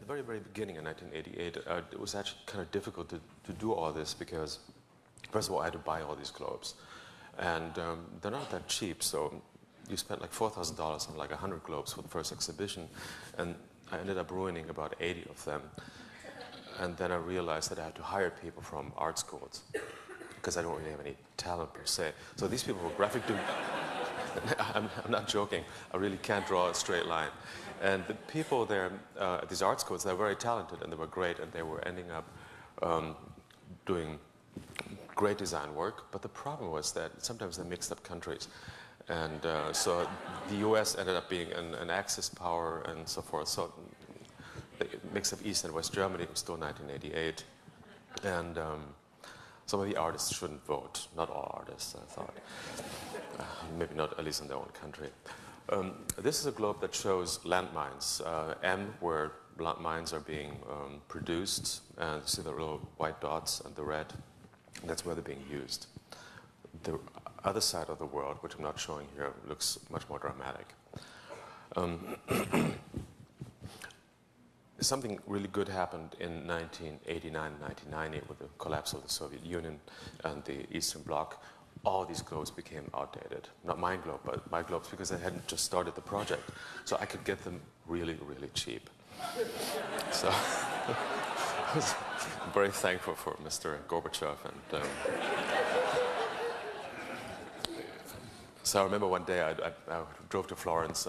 the very, very beginning in 1988, it was actually kind of difficult to do all this because, first of all, I had to buy all these globes. And they're not that cheap, so you spent like $4,000 on like 100 globes for the first exhibition, and I ended up ruining about 80 of them. And then I realized that I had to hire people from art schools because I don't really have any talent per se. So these people were graphic I'm not joking. I really can't draw a straight line. And the people there at these art schools, they're very talented and they were great, and they were ending up doing great design work. But the problem was that sometimes they mixed up countries. And so the US ended up being an Axis power and so forth. So the mix of East and West Germany was still 1988. And some of the artists shouldn't vote. Not all artists, I thought. Maybe not, at least in their own country. This is a globe that shows landmines. M, where mines are being produced, and you see the little white dots and the red. That's where they're being used. The other side of the world, which I'm not showing here, looks much more dramatic. Something really good happened in 1989 and 1990 with the collapse of the Soviet Union and the Eastern Bloc. All these globes became outdated. Not my globe, but my globes, because I hadn't just started the project. So I could get them really, really cheap. So I was very thankful for Mr. Gorbachev. And so I remember one day I drove to Florence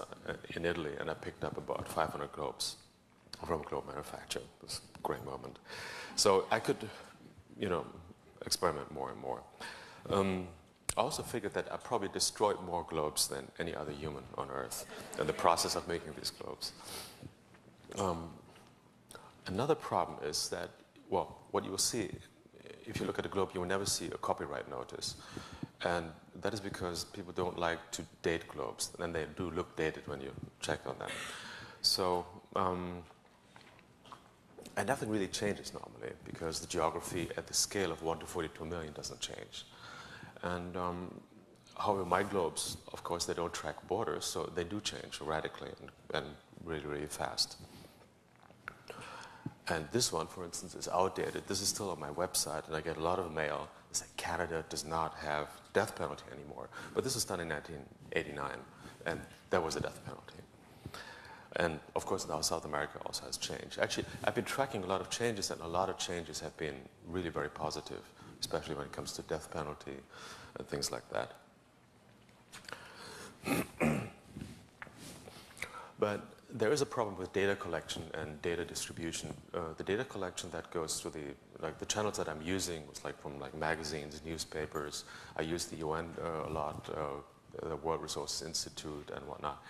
in Italy, and I picked up about 500 globes from a globe manufacturer. It was a great moment. So I could, you know, experiment more and more. I also figured that I probably destroyed more globes than any other human on Earth in the process of making these globes. Another problem is that, well, what you will see, if you look at a globe, you will never see a copyright notice. And that is because people don't like to date globes, and they do look dated when you check on them. So, and nothing really changes normally, because the geography at the scale of 1 to 42 million doesn't change. And however, my globes, of course, they don't track borders, so they do change radically and really, really fast. And this one, for instance, is outdated. This is still on my website, and I get a lot of mail. It's like Canada does not have death penalty anymore. But this was done in 1989, and there was a death penalty. And of course, now South America also has changed. Actually, I've been tracking a lot of changes, and a lot of changes have been really very positive, especially when it comes to death penalty and things like that. But there is a problem with data collection and data distribution. The data collection that goes through the channels that I'm using was like from like magazines, newspapers. I use the UN a lot, the World Resources Institute and whatnot.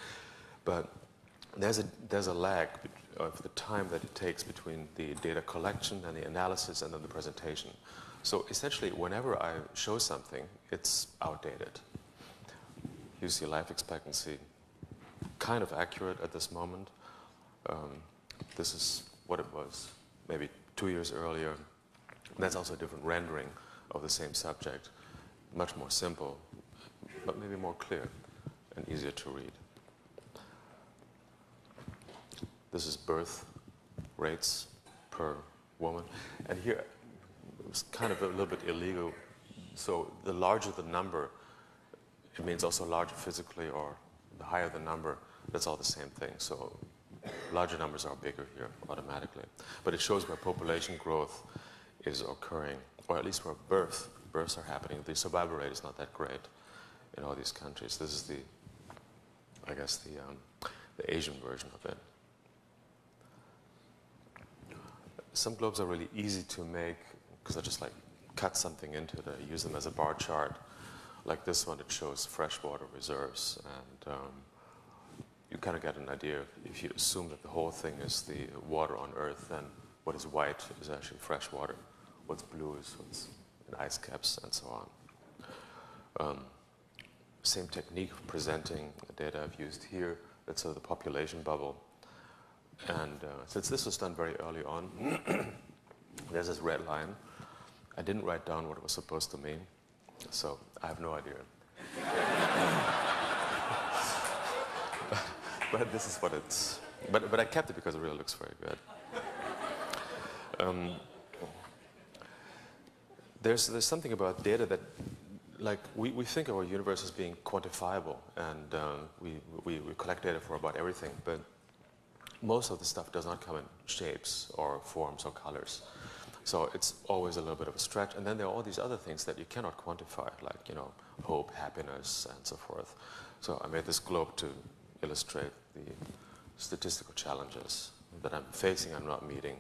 But there's a lag of the time that it takes between the data collection and the analysis and then the presentation. So essentially, whenever I show something, it's outdated. You see life expectancy, kind of accurate at this moment. This is what it was maybe 2 years earlier. And that's also a different rendering of the same subject. Much more simple, but maybe more clear and easier to read. This is birth rates per woman. And here, it's kind of a little bit illegal. So the larger the number, it means also larger physically, or the higher the number, that's all the same thing. So larger numbers are bigger here automatically. But it shows where population growth is occurring, or at least where births are happening. The survival rate is not that great in all these countries. This is the, I guess, the Asian version of it. Some globes are really easy to make because I just like cut something into it. I use them as a bar chart. Like this one, it shows freshwater reserves, and you kind of get an idea. If you assume that the whole thing is the water on Earth, then what is white is actually fresh water. What's blue is what's in ice caps, and so on. Same technique of presenting the data I've used here. That's the population bubble. And since this was done very early on, there's this red line. I didn't write down what it was supposed to mean, so I have no idea. but this is what it's. But I kept it because it really looks very good. There's something about data that, like, we think of our universe as being quantifiable, and we collect data for about everything, but most of the stuff does not come in shapes or forms or colors. So it's always a little bit of a stretch. And then there are all these other things that you cannot quantify, like, you know, hope, happiness, and so forth. So I made this globe to illustrate the statistical challenges that I'm facing and not meeting